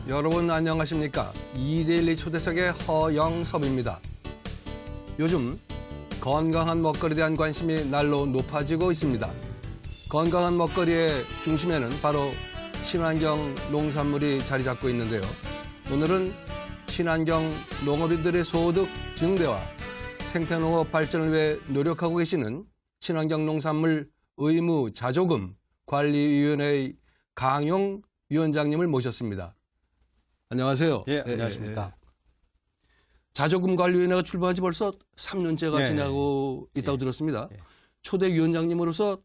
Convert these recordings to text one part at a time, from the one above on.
여러분 안녕하십니까? 이데일리 초대석의 허영섭입니다. 요즘 건강한 먹거리에 대한 관심이 날로 높아지고 있습니다. 건강한 먹거리의 중심에는 바로 친환경 농산물이 자리 잡고 있는데요. 오늘은 친환경 농업인들의 소득 증대와 생태농업 발전을 위해 노력하고 계시는 친환경 농산물 의무 자조금 관리위원회의 강용 위원장님을 모셨습니다. 안녕하세요. 예, 안녕하십니까. 자조금 관리위원회가 출범한 지 벌써 3년째가 지나고 있다고 들었습니다. 초대 위원장님으로서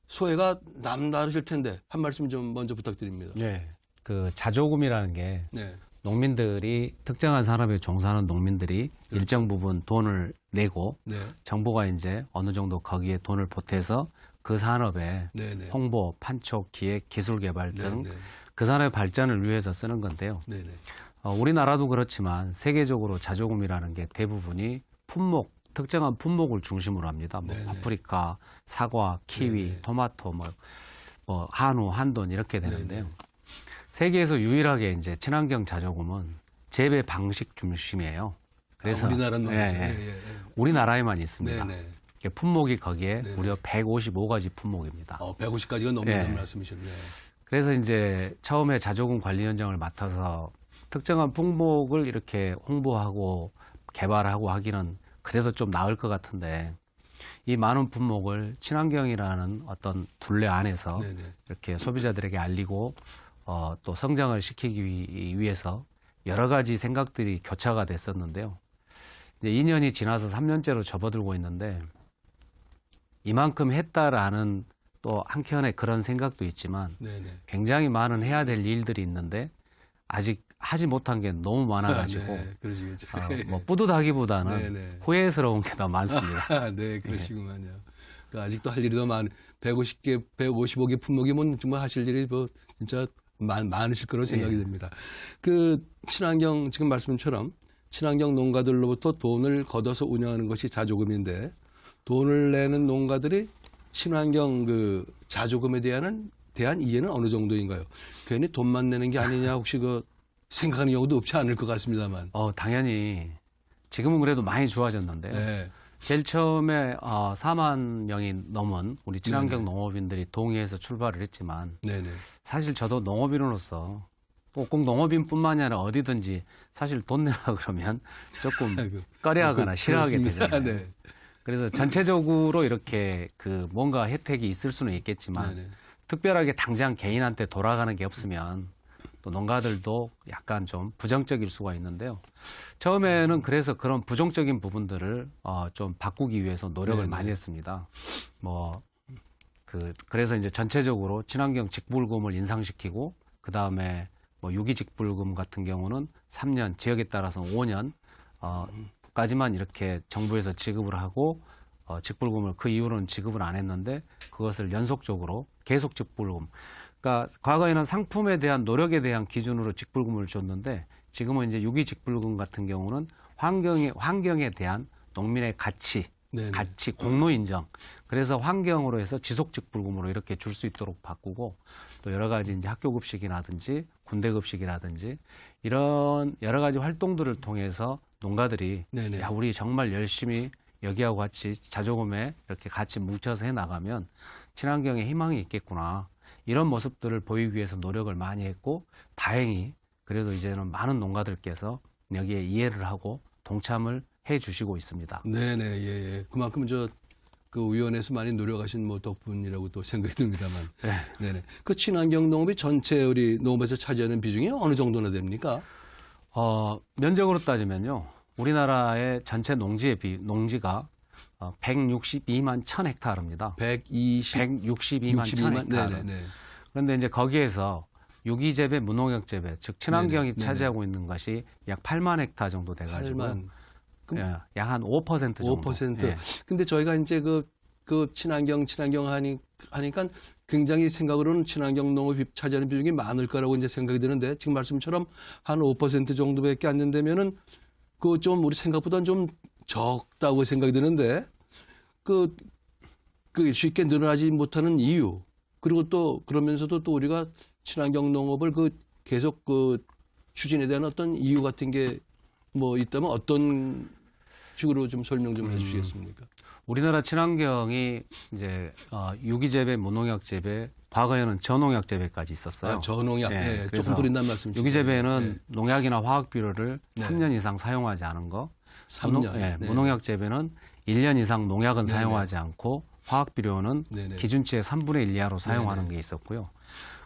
소회가 남다르실 텐데 한 말씀 좀 먼저 부탁드립니다. 네, 그 자조금이라는 게 네. 농민들이 특정한 산업에 종사하는 농민들이 일정 부분 돈을 내고 정부가 이제 어느 정도 거기에 돈을 보태서 그 산업에 홍보, 판촉, 기획, 기술 개발 등 그 산업의 발전을 위해서 쓰는 건데요. 우리나라도 그렇지만 세계적으로 자조금이라는 게 대부분이 품목, 특정한 품목을 중심으로 합니다. 뭐 아프리카, 사과, 키위, 토마토, 뭐 한우, 한돈 이렇게 되는데요. 세계에서 유일하게 이제 친환경 자조금은 재배 방식 중심이에요. 그래서 우리나라는 우리나라에만 있습니다. 품목이 거기에 무려 155가지 품목입니다. 150가지가 넘는다는 말씀이셨네요. 그래서 이제 처음에 자조금 관리위원장을 맡아서 특정한 품목을 이렇게 홍보하고 개발하고 하기는 그래도 좀 나을 것 같은데 이 많은 품목을 친환경이라는 어떤 둘레 안에서 이렇게 소비자들에게 알리고 또 성장을 시키기 위해서 여러 가지 생각들이 교차가 됐었는데요. 이제 2년이 지나서 3년째로 접어들고 있는데 이만큼 했다라는 또 한켠에 그런 생각도 있지만 굉장히 많은 해야 될 일들이 있는데 아직 하지 못한 게 너무 많아가지고 뭐 뿌듯하기보다는 후회스러운 게 더 많습니다. 네, 그러시구만요. 아직도 할 일이 더 150개, 155개 품목이면 정말 하실 일이 뭐 진짜 많으실 거라고 생각이 됩니다. 그 친환경 지금 말씀처럼 친환경 농가들로부터 돈을 걷어서 운영하는 것이 자조금인데 돈을 내는 농가들이 친환경 그 자조금에 대한 이해는 어느 정도인가요? 괜히 돈만 내는 게 아니냐 혹시 그 생각하는 경우도 없지 않을 것 같습니다만. 당연히 지금은 그래도 많이 좋아졌는데요. 제일 처음에 4만 명이 넘은 우리 친환경 농업인들이 동의해서 출발을 했지만 사실 저도 농업인으로서 꼭 농업인뿐만이 아니라 어디든지 사실 돈 내라 그러면 조금 꺼려하거나 싫어하게 되잖아요. 그래서 전체적으로 이렇게 그 뭔가 혜택이 있을 수는 있겠지만 특별하게 당장 개인한테 돌아가는 게 없으면 또 농가들도 약간 좀 부정적일 수가 있는데요. 처음에는 그래서 그런 부정적인 부분들을 좀 바꾸기 위해서 노력을 많이 했습니다. 그래서 이제 전체적으로 친환경 직불금을 인상시키고 그 다음에 뭐 유기직불금 같은 경우는 3년, 지역에 따라서 5년 까지만 이렇게 정부에서 지급을 하고 직불금을 그 이후로는 지급을 안 했는데 그것을 연속적으로 계속 직불금. 그러니까 과거에는 상품에 대한 노력에 대한 기준으로 직불금을 줬는데 지금은 이제 유기직불금 같은 경우는 환경에 대한 농민의 가치 공로 인정. 그래서 환경으로 해서 지속직불금으로 이렇게 줄 수 있도록 바꾸고 또 여러 가지 이제 학교급식이라든지 군대급식이라든지 이런 여러 가지 활동들을 통해서 농가들이 야, 우리 정말 열심히 여기하고 같이 자조금에 이렇게 같이 뭉쳐서 해 나가면 친환경에 희망이 있겠구나. 이런 모습들을 보이기 위해서 노력을 많이 했고 다행히 그래도 이제는 많은 농가들께서 여기에 이해를 하고 동참을 해 주시고 있습니다. 네네, 그만큼 그 위원회에서 많이 노력하신 뭐 덕분이라고 또 생각이 듭니다만. 그 친환경 농업이 전체 우리 농업에서 차지하는 비중이 어느 정도나 됩니까? 면적으로 따지면요. 우리나라의 전체 농지가 162만 1000헥타르입니다. 162만 1000헥타르. 그런데 이제 거기에서 유기재배, 무농약재배, 즉 친환경이 차지하고 있는 것이 약 8만 헥타 정도 돼가지고 약 한 5% 정도. 5%. 근데 저희가 이제 그 친환경 하니까 굉장히 생각으로는 친환경 농업이 차지하는 비중이 많을 거라고 이제 생각이 드는데 지금 말씀처럼 한 5% 정도밖에 안 된다면은 그 좀 우리 생각보다는 좀 적다고 생각이 드는데 그 쉽게 늘어나지 못하는 이유 그리고 또 그러면서도 또 우리가 친환경 농업을 계속 추진에 대한 어떤 이유 같은 게 뭐 있다면 어떤 식으로 좀 설명 좀 해주시겠습니까? 우리나라 친환경이 이제 유기재배, 무농약 재배, 과거에는 저농약 재배까지 있었어요. 아, 저농약, 예, 예, 그래서 조금 드린다는 말씀이시죠. 유기재배는 네. 농약이나 화학 비료를 네. 3년 이상 사용하지 않은 거. 3년. 예, 네. 무농약 재배는 1년 이상 농약은 네네. 사용하지 않고 화학 비료는 네네. 기준치의 3분의 1 이하로 사용하는 네네. 게 있었고요.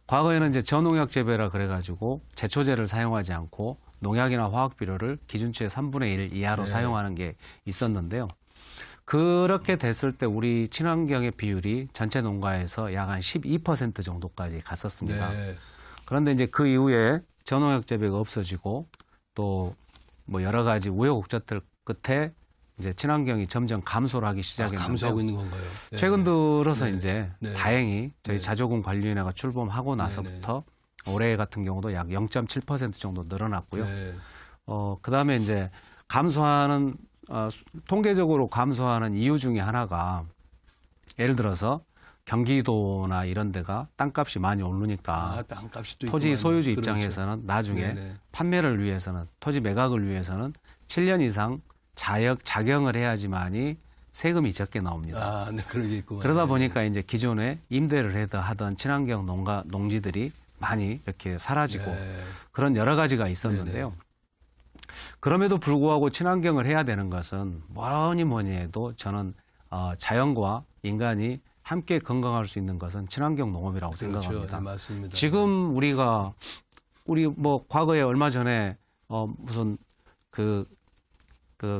과거에는 이제 저농약 재배라 그래가지고 제초제를 사용하지 않고 농약이나 화학 비료를 기준치의 3분의 1 이하로 네. 사용하는 게 있었는데요. 그렇게 됐을 때 우리 친환경의 비율이 전체 농가에서 약 한 12% 정도까지 갔었습니다. 네. 그런데 이제 그 이후에 저농약 재배가 없어지고 또 뭐 여러 가지 우여곡절들 끝에 이제 친환경이 점점 감소를 하기 시작했는데요. 감소하고 있는 건가요? 네. 최근 들어서 네. 이제 네. 다행히 저희 네. 자조금관리위원회가 출범하고 나서부터 올해 같은 경우도 약 0.7% 정도 늘어났고요. 네. 그다음에 이제 감소하는 통계적으로 감소하는 이유 중에 하나가 예를 들어서 경기도나 이런 데가 땅값이 많이 오르니까 땅값이 또 토지 있구만요. 소유주 그렇죠. 입장에서는 나중에 네네. 판매를 위해서는 토지 매각을 위해서는 7년 이상 자경을 해야지만이 세금이 적게 나옵니다. 아, 네, 그런 게 있구만. 그러다 네. 보니까 이제 기존에 임대를 하던 친환경 농지들이 많이 이렇게 사라지고 네. 그런 여러 가지가 있었는데요. 그럼에도 불구하고 친환경을 해야 되는 것은 뭐니 해도 저는 자연과 인간이 함께 건강할 수 있는 것은 친환경 농업이라고 그렇죠. 생각합니다. 네, 맞습니다. 지금 우리 뭐 과거에 얼마 전에 무슨 그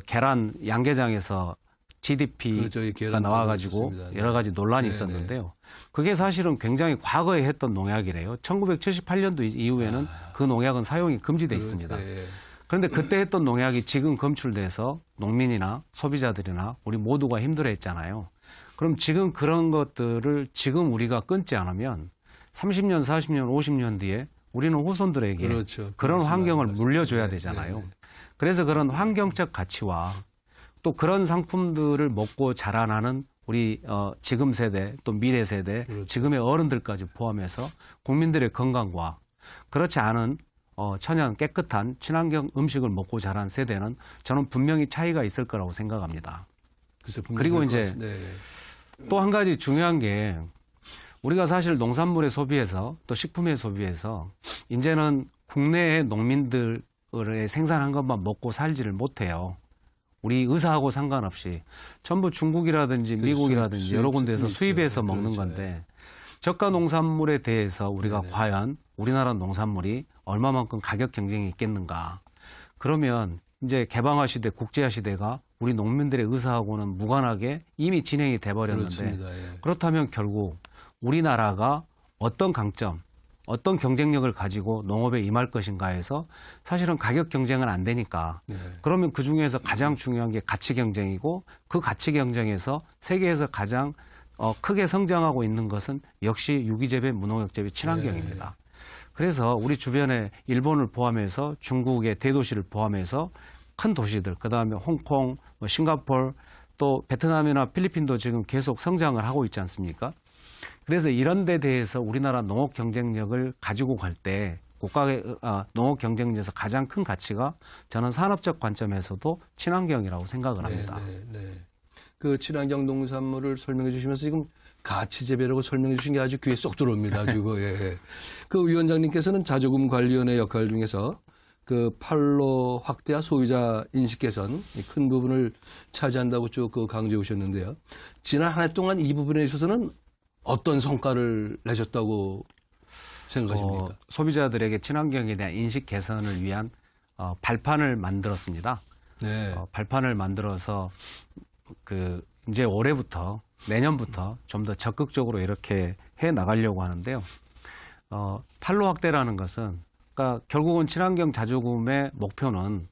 계란 양계장에서 GDP가 그렇죠. 이 계란 나와가지고 있었습니다. 네. 여러 가지 논란이 네네. 있었는데요. 그게 사실은 굉장히 과거에 했던 농약이래요. 1978년도 이후에는 그 농약은 사용이 금지돼 있습니다. 네. 그런데 그때 했던 농약이 지금 검출돼서 농민이나 소비자들이나 우리 모두가 힘들어했잖아요. 그럼 지금 그런 것들을 지금 우리가 끊지 않으면 30년, 40년, 50년 뒤에 우리는 후손들에게 그렇죠. 그런 환경을 맞습니다. 물려줘야 네, 되잖아요. 네, 네. 그래서 그런 환경적 가치와 또 그런 상품들을 먹고 자라나는 우리 지금 세대 또 미래 세대 그렇죠. 지금의 어른들까지 포함해서 국민들의 건강과 그렇지 않은 천연 깨끗한 친환경 음식을 먹고 자란 세대는 저는 분명히 차이가 있을 거라고 생각합니다. 글쎄, 그리고 분명히 이제 그럴 것 같습니다. 네. 또 한 가지 중요한 게 우리가 사실 농산물의 소비에서 또 식품의 소비에서 이제는 국내의 농민들의 생산한 것만 먹고 살지를 못해요. 우리 의사하고 상관없이 전부 중국이라든지 미국이라든지 여러 군데에서 수입해서 먹는 그렇죠. 건데 저가 농산물에 대해서 우리가 네네. 과연 우리나라 농산물이 얼마만큼 가격 경쟁이 있겠는가. 그러면 이제 개방화 시대, 국제화 시대가 우리 농민들의 의사하고는 무관하게 이미 진행이 돼버렸는데 그렇습니다. 예. 그렇다면 결국 우리나라가 어떤 강점, 어떤 경쟁력을 가지고 농업에 임할 것인가 해서 사실은 가격 경쟁은 안 되니까 네. 그러면 그 중에서 가장 중요한 게 가치 경쟁이고 그 가치 경쟁에서 세계에서 가장 크게 성장하고 있는 것은 역시 유기재배, 무농약재배, 친환경입니다. 그래서 우리 주변에 일본을 포함해서 중국의 대도시를 포함해서 큰 도시들, 그다음에 홍콩, 뭐 싱가포르, 또 베트남이나 필리핀도 지금 계속 성장을 하고 있지 않습니까? 그래서 이런 데 대해서 우리나라 농업 경쟁력을 가지고 갈 때 국가의 농업 경쟁력에서 가장 큰 가치가 저는 산업적 관점에서도 친환경이라고 생각을 합니다. 네, 네. 그 친환경 농산물을 설명해 주시면서 지금 가치 재배라고 설명해 주신 게 아주 귀에 쏙 들어옵니다. 아주 예. 그 위원장님께서는 자조금관리위원회 역할 중에서 그 판로 확대와 소비자 인식 개선 큰 부분을 차지한다고 쭉 그 강조해 오셨는데요. 지난 한 해 동안 이 부분에 있어서는 어떤 성과를 내셨다고 생각하십니까? 소비자들에게 친환경에 대한 인식 개선을 위한 발판을 만들었습니다. 네. 발판을 만들어서 이제 올해부터 내년부터 좀 더 적극적으로 이렇게 해 나가려고 하는데요. 판로 확대라는 것은 그러니까 결국은 친환경 자조금의 목표는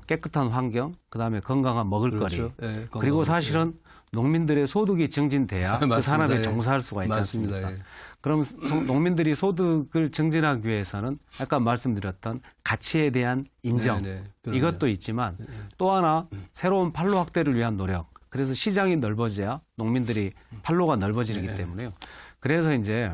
깨끗한 환경, 그다음에 건강한 먹을거리, 그렇죠. 네, 그리고 건강한 사실은 농민들의 소득이 증진돼야 그 맞습니다. 산업에 예. 종사할 수가 있지 맞습니다. 않습니까? 예. 그럼 농민들이 소득을 증진하기 위해서는 아까 말씀드렸던 가치에 대한 인정 네, 네. 그럼요. 이것도 있지만 또 하나 새로운 판로 확대를 위한 노력. 그래서 시장이 넓어져야 농민들이 판로가 넓어지기 네. 때문에요. 그래서 이제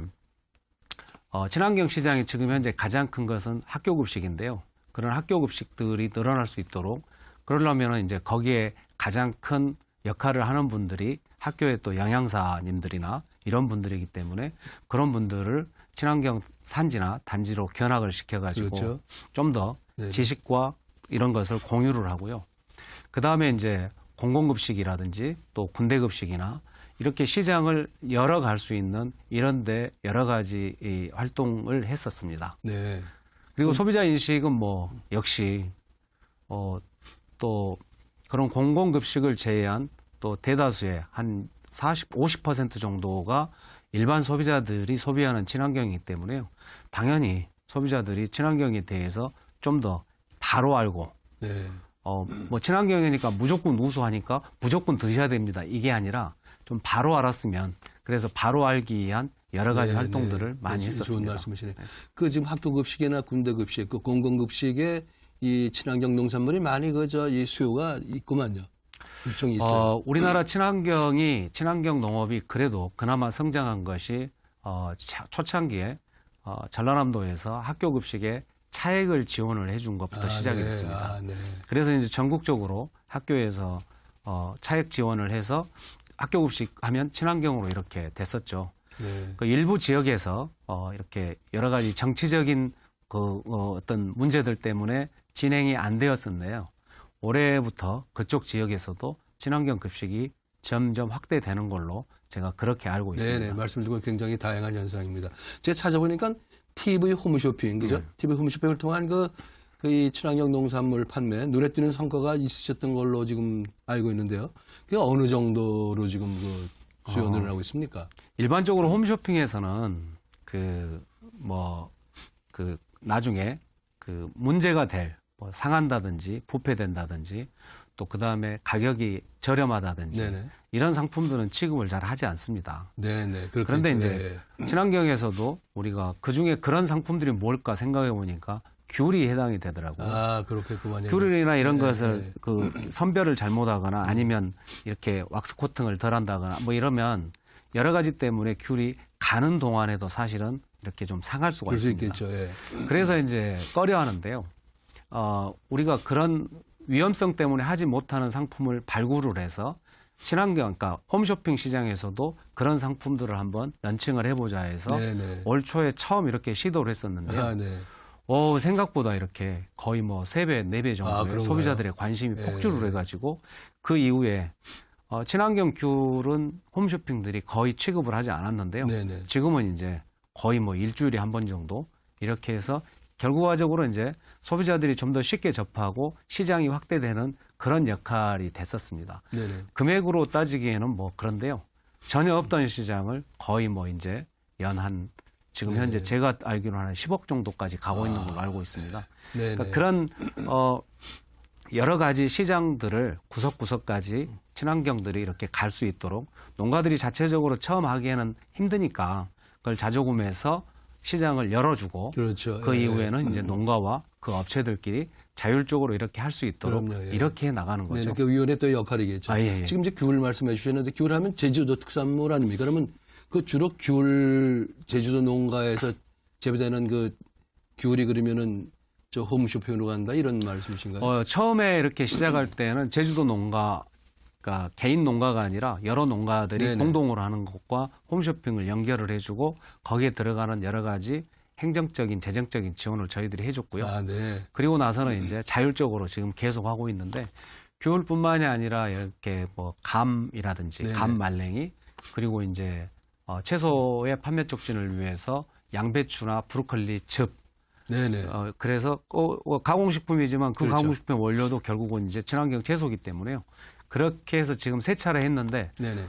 친환경 시장이 지금 현재 가장 큰 것은 학교 급식인데요. 그런 학교 급식들이 늘어날 수 있도록 그러려면 이제 거기에 가장 큰 역할을 하는 분들이 학교의 또 영양사님들이나 이런 분들이기 때문에 그런 분들을 친환경 산지나 단지로 견학을 시켜가지고 그렇죠. 좀 더 네. 지식과 이런 것을 공유를 하고요. 그 다음에 이제 공공급식이라든지 또 군대급식이나 이렇게 시장을 열어갈 수 있는 이런데 여러 가지 이 활동을 했었습니다. 네. 그리고 소비자 인식은 뭐 역시 또 그런 공공급식을 제외한 또 대다수의 한 50% 정도가 일반 소비자들이 소비하는 친환경이기 때문에요. 당연히 소비자들이 친환경에 대해서 좀 더 바로 알고 네. 뭐 친환경이니까 무조건 우수하니까 무조건 드셔야 됩니다. 이게 아니라 좀 바로 알았으면 그래서 바로 알기 위한 여러 가지 네, 활동들을 네. 많이 네, 했었습니다. 좋은 말씀이시네요. 그 지금 학교급식이나 군대급식, 그 공공급식에 이 친환경 농산물이 많이 이 수요가 있구만요. 엄청 있어요. 우리나라 친환경 농업이 그래도 그나마 성장한 것이 초창기에 전라남도에서 학교급식에 차액을 지원을 해준 것부터 시작이 네. 됐습니다. 네. 그래서 이제 전국적으로 학교에서 차액 지원을 해서 학교급식 하면 친환경으로 이렇게 됐었죠. 네. 그 일부 지역에서 이렇게 여러 가지 정치적인 어떤 문제들 때문에 진행이 안 되었었는데요. 올해부터 그쪽 지역에서도 친환경 급식이 점점 확대되는 걸로 제가 그렇게 알고 있습니다. 네네. 말씀 듣고 굉장히 다양한 현상입니다. 제가 찾아보니까 TV 홈쇼핑, 그죠? TV 홈쇼핑을 통한 이 친환경 농산물 판매, 눈에 띄는 성과가 있으셨던 걸로 지금 알고 있는데요. 그게 어느 정도로 지금 수요 늘어나고 있습니까? 일반적으로 홈쇼핑에서는 나중에 문제가 될 상한다든지 부패된다든지 또 그다음에 가격이 저렴하다든지 네네. 이런 상품들은 취급을 잘 하지 않습니다. 네네. 그런데 그렇겠죠. 이제 친환경에서도 우리가 그중에 그런 상품들이 뭘까 생각해 보니까 귤이 해당이 되더라고요. 아, 그렇겠구만요. 귤이나 이런 네, 것을 네. 선별을 잘못하거나 아니면 이렇게 왁스 코팅을 덜 한다거나 뭐 이러면 여러 가지 때문에 귤이 가는 동안에도 사실은 이렇게 좀 상할 수가 그럴 수 있습니다. 있겠죠. 예. 그래서 이제 꺼려 하는데요. 우리가 그런 위험성 때문에 하지 못하는 상품을 발굴을 해서 친환경, 그러니까 홈쇼핑 시장에서도 그런 상품들을 한번 런칭을 해보자 해서 네네. 올 초에 처음 이렇게 시도를 했었는데요. 아, 네. 생각보다 이렇게 거의 3배, 4배 정도의 그런가요? 소비자들의 관심이 네. 폭주를 해가지고 그 이후에 친환경 귤은 홈쇼핑들이 거의 취급을 하지 않았는데요. 네네. 지금은 이제 거의 일주일에 한 번 정도 이렇게 해서 결과적으로 이제 소비자들이 좀 더 쉽게 접하고 시장이 확대되는 그런 역할이 됐었습니다. 네네. 금액으로 따지기에는 그런데요. 전혀 없던 시장을 거의 이제 지금 현재 제가 알기로는 한 10억 정도까지 가고 있는 걸로 알고 있습니다. 네네. 그러니까 그런 여러 가지 시장들을 구석구석까지 친환경들이 이렇게 갈 수 있도록 농가들이 자체적으로 처음 하기에는 힘드니까 그걸 자조금해서 시장을 열어주고 그렇죠. 그 예. 이후에는 이제 농가와 그 업체들끼리 자율적으로 이렇게 할 수 있도록 그럼요, 예. 이렇게 해 나가는 거죠. 네, 그 위원회 또 역할이겠죠. 예. 지금 이제 귤 말씀해 주셨는데 귤 하면 제주도 특산물 아닙니까? 그러면 그 주로 귤 제주도 농가에서 재배되는 귤이 그러면은 저 홈쇼핑으로 간다 이런 말씀이신가요? 처음에 이렇게 시작할 때는 제주도 농가, 그러니까 개인 농가가 아니라 여러 농가들이 네네. 공동으로 하는 것과 홈쇼핑을 연결을 해주고 거기에 들어가는 여러 가지 행정적인, 재정적인 지원을 저희들이 해줬고요. 아, 네. 그리고 나서는 이제 자율적으로 지금 계속 하고 있는데 귤뿐만이 아니라 이렇게 감이라든지 네네. 감 말랭이 그리고 이제 채소의 판매 촉진을 위해서 양배추나 브로콜리, 즙 네네. 그래서 가공식품이지만 그 그렇죠. 가공식품 원료도 결국은 이제 친환경 채소이기 때문에요. 그렇게 해서 지금 3차례 했는데 네네.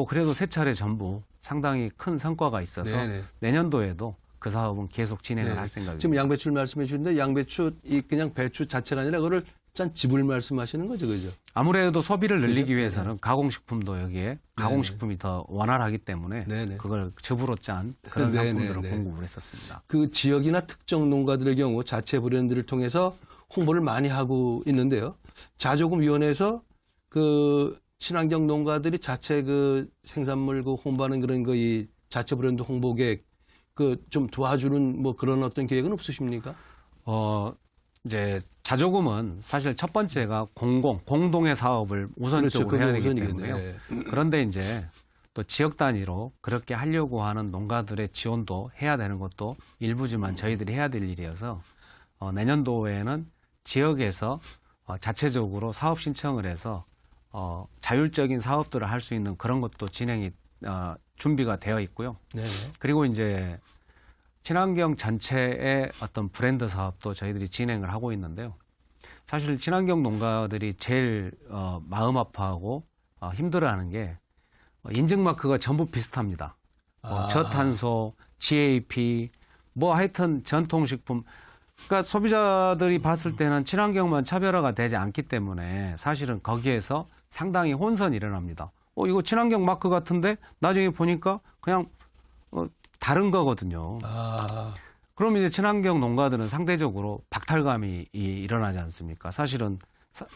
그래도 3차례 전부 상당히 큰 성과가 있어서 네네. 내년도에도 그 사업은 계속 진행을 네네. 할 생각입니다. 지금 양배추를 말씀해 주는데 양배추 그냥 배추 자체가 아니라 그거를 짠 즙을 말씀하시는 거죠, 그죠? 아무래도 소비를 늘리기 그죠? 위해서는 가공식품도 여기에 가공식품이 더 원활하기 때문에 네네. 그걸 즙으로 짠 그런 네네, 상품들을 네. 공급을 했었습니다. 그 지역이나 특정 농가들의 경우 자체 브랜드를 통해서 홍보를 많이 하고 있는데요. 자조금위원회에서 그 친환경 농가들이 자체 그 생산물 홍보하는 그런 이 자체 브랜드 홍보 계획 그 좀 도와주는 뭐 그런 어떤 계획은 없으십니까? 이제 자조금은 사실 첫 번째가 공동의 사업을 우선적으로 그렇죠. 해야 그게 되기 우선이겠네요. 때문에요. 그런데 이제 또 지역 단위로 그렇게 하려고 하는 농가들의 지원도 해야 되는 것도 일부지만 저희들이 해야 될 일이어서 내년도에는 지역에서 자체적으로 사업 신청을 해서 자율적인 사업들을 할 수 있는 그런 것도 진행이 준비가 되어 있고요. 네. 그리고 이제 친환경 전체의 어떤 브랜드 사업도 저희들이 진행을 하고 있는데요. 사실 친환경 농가들이 제일 마음 아파하고 힘들어하는 게 인증 마크가 전부 비슷합니다. 저탄소, GAP, 뭐 하여튼 전통식품. 그러니까 소비자들이 봤을 때는 친환경만 차별화가 되지 않기 때문에 사실은 거기에서 상당히 혼선이 일어납니다. 이거 친환경 마크 같은데 나중에 보니까 그냥 다른 거거든요. 그럼 이제 친환경 농가들은 상대적으로 박탈감이 일어나지 않습니까? 사실은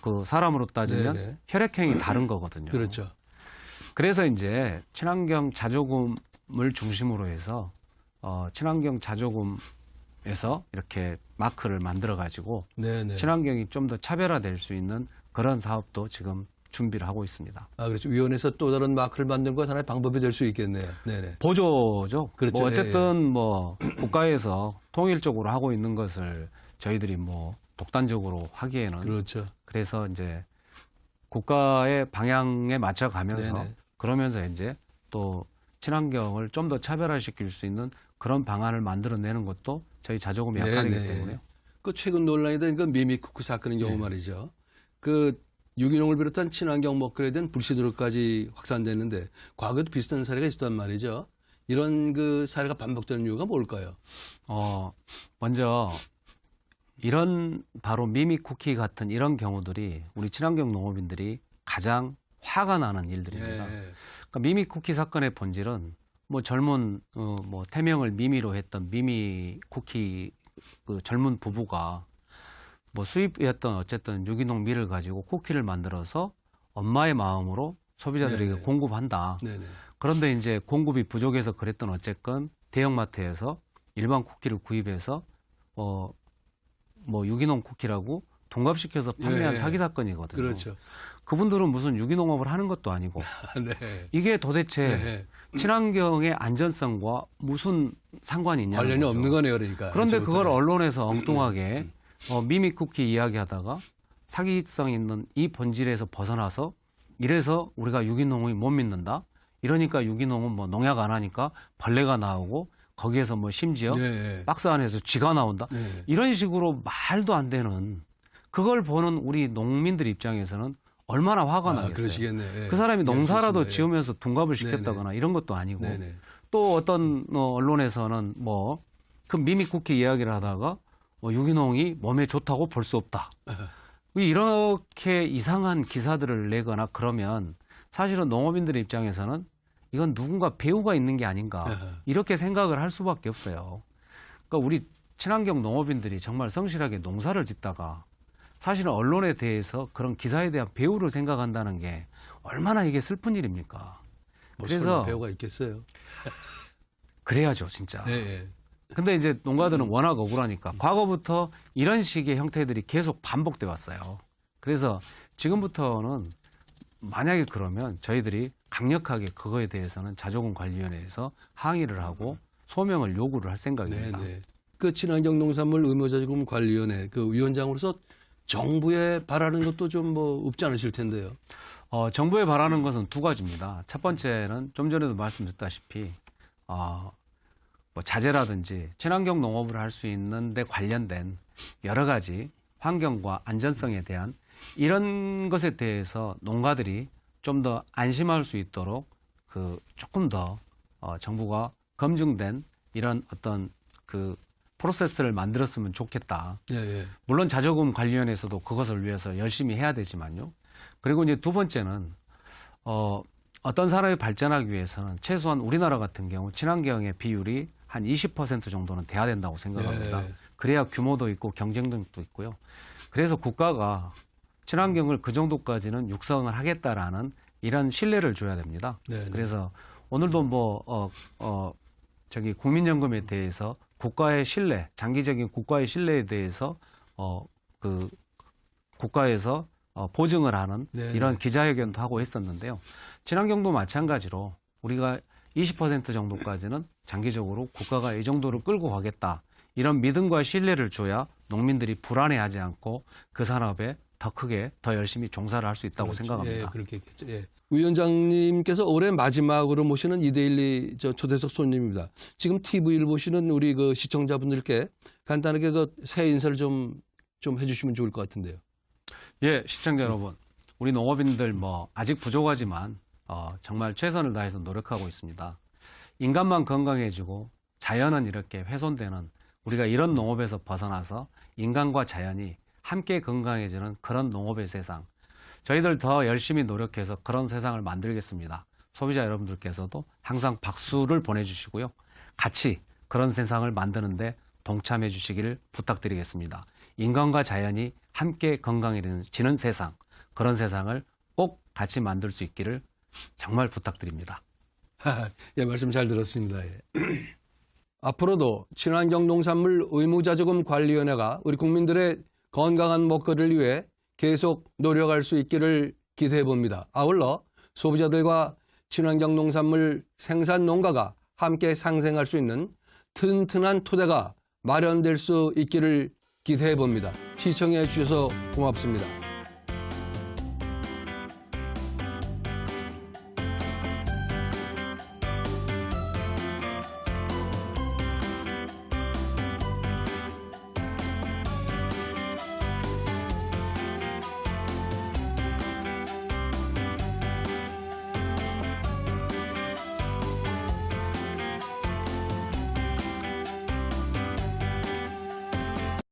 그 사람으로 따지면 네네. 혈액형이 다른 거거든요. 그렇죠. 그래서 이제 친환경 자조금을 중심으로 해서 친환경 자조금에서 이렇게 마크를 만들어 가지고 네네. 친환경이 좀 더 차별화될 수 있는 그런 사업도 지금 준비를 하고 있습니다. 그렇죠. 위원회에서 또 다른 마크를 만드는 건 하나의 방법이 될 수 있겠네요. 네네. 보조죠. 그렇죠. 뭐 어쨌든 뭐 국가에서 통일적으로 하고 있는 것을 저희들이 뭐 독단적으로 하기에는 그렇죠. 그래서 이제 국가의 방향에 맞춰 가면서 네네. 그러면서 이제 또 친환경을 좀 더 차별화시킬 수 있는 그런 방안을 만들어내는 것도 저희 자조금의 역할이기 네네. 때문에요. 그 최근 논란이 된 그 미미쿠크 사건의 경우 네. 말이죠. 그 유기농을 비롯한 친환경 먹거리에 대한 불신으로까지 확산됐는데 과거에도 비슷한 사례가 있었단 말이죠. 이런 그 사례가 반복되는 이유가 뭘까요? 먼저 이런 바로 미미 쿠키 같은 이런 경우들이 우리 친환경 농업인들이 가장 화가 나는 일들입니다. 예. 그러니까 미미 쿠키 사건의 본질은 뭐 젊은 뭐 태명을 미미로 했던 미미 쿠키 그 젊은 부부가 뭐 수입이었던 어쨌든 유기농 밀을 가지고 쿠키를 만들어서 엄마의 마음으로 소비자들에게 네네. 공급한다. 네네. 그런데 이제 공급이 부족해서 그랬던 어쨌건 대형마트에서 일반 쿠키를 구입해서 뭐 유기농 쿠키라고 동갑시켜서 판매한 예. 사기 사건이거든요. 그렇죠. 그분들은 무슨 유기농업을 하는 것도 아니고 네. 이게 도대체 네. 친환경의 안전성과 무슨 상관이 있냐는 관련이 거죠. 없는 거네요, 그러니까. 그런데 아침부터. 그걸 언론에서 엉뚱하게 미미 쿠키 이야기하다가 사기성 있는 이 본질에서 벗어나서 이래서 우리가 유기농을 못 믿는다. 이러니까 유기농은 뭐 농약 안 하니까 벌레가 나오고 거기에서 뭐 심지어 네. 박스 안에서 쥐가 나온다. 네. 이런 식으로 말도 안 되는 그걸 보는 우리 농민들 입장에서는 얼마나 화가 나겠어요. 그러시겠네. 예. 그 사람이 농사라도 이해할 수 있습니다. 지으면서 둔갑을 시켰다거나 이런 것도 아니고 네네. 또 어떤 언론에서는 뭐 그 미미 쿠키 이야기를 하다가 유기농이 몸에 좋다고 볼 수 없다. 이렇게 이상한 기사들을 내거나 그러면 사실은 농업인들의 입장에서는 이건 누군가 배우가 있는 게 아닌가 이렇게 생각을 할 수밖에 없어요. 그러니까 우리 친환경 농업인들이 정말 성실하게 농사를 짓다가 사실은 언론에 대해서 그런 기사에 대한 배우를 생각한다는 게 얼마나 이게 슬픈 일입니까? 뭐 그래서 설마 배우가 있겠어요. 그래야죠, 진짜. 네. 근데 이제 농가들은 워낙 억울하니까 과거부터 이런 식의 형태들이 계속 반복돼 왔어요. 그래서 지금부터는 만약에 그러면 저희들이 강력하게 그거에 대해서는 자조금관리위원회에서 항의를 하고 소명을 요구를 할 생각입니다. 네네. 그 친환경 농산물 의무자조금 관리위원회 그 위원장으로서 정부에 바라는 것도 좀 뭐 없지 않으실 텐데요. 정부에 바라는 것은 두 가지입니다. 첫 번째는 좀 전에도 말씀드렸다시피 뭐 자재라든지 친환경 농업을 할 수 있는 데 관련된 여러 가지 환경과 안전성에 대한 이런 것에 대해서 농가들이 좀 더 안심할 수 있도록 그 조금 더 정부가 검증된 이런 어떤 그 프로세스를 만들었으면 좋겠다. 네. 물론 자조금 관리위원회에서도 그것을 위해서 열심히 해야 되지만요. 그리고 이제 두 번째는 어떤 산업이 발전하기 위해서는 최소한 우리나라 같은 경우 친환경의 비율이 한 20% 정도는 돼야 된다고 생각합니다. 네. 그래야 규모도 있고 경쟁력도 있고요. 그래서 국가가 친환경을 그 정도까지는 육성을 하겠다라는 이런 신뢰를 줘야 됩니다. 네. 그래서 오늘도 뭐 국민연금에 대해서 국가의 신뢰, 장기적인 국가의 신뢰에 대해서 국가에서 보증을 하는 네. 이런 기자회견도 하고 했었는데요. 친환경도 마찬가지로 우리가 20% 정도까지는 장기적으로 국가가 이 정도를 끌고 가겠다. 이런 믿음과 신뢰를 줘야 농민들이 불안해하지 않고 그 산업에 더 크게, 더 열심히 종사를 할 수 있다고 그렇죠. 생각합니다. 예, 그렇게 했겠죠. 예. 위원장님께서 올해 마지막으로 모시는 이데일리 초대석 손님입니다. 지금 TV를 보시는 우리 그 시청자분들께 간단하게 그 새 인사를 좀 해주시면 좋을 것 같은데요. 예, 시청자 여러분, 우리 농업인들 아직 부족하지만 정말 최선을 다해서 노력하고 있습니다. 인간만 건강해지고 자연은 이렇게 훼손되는 우리가 이런 농업에서 벗어나서 인간과 자연이 함께 건강해지는 그런 농업의 세상. 저희들 더 열심히 노력해서 그런 세상을 만들겠습니다. 소비자 여러분들께서도 항상 박수를 보내주시고요. 같이 그런 세상을 만드는데 동참해 주시기를 부탁드리겠습니다. 인간과 자연이 함께 건강해지는 세상, 그런 세상을 꼭 같이 만들 수 있기를 정말 부탁드립니다. 예, 말씀 잘 들었습니다. 예. 앞으로도 친환경 농산물 의무자조금관리위원회가 우리 국민들의 건강한 먹거리를 위해 계속 노력할 수 있기를 기대해 봅니다. 아울러 소비자들과 친환경 농산물 생산 농가가 함께 상생할 수 있는 튼튼한 토대가 마련될 수 있기를 기대해 봅니다. 시청해 주셔서 고맙습니다.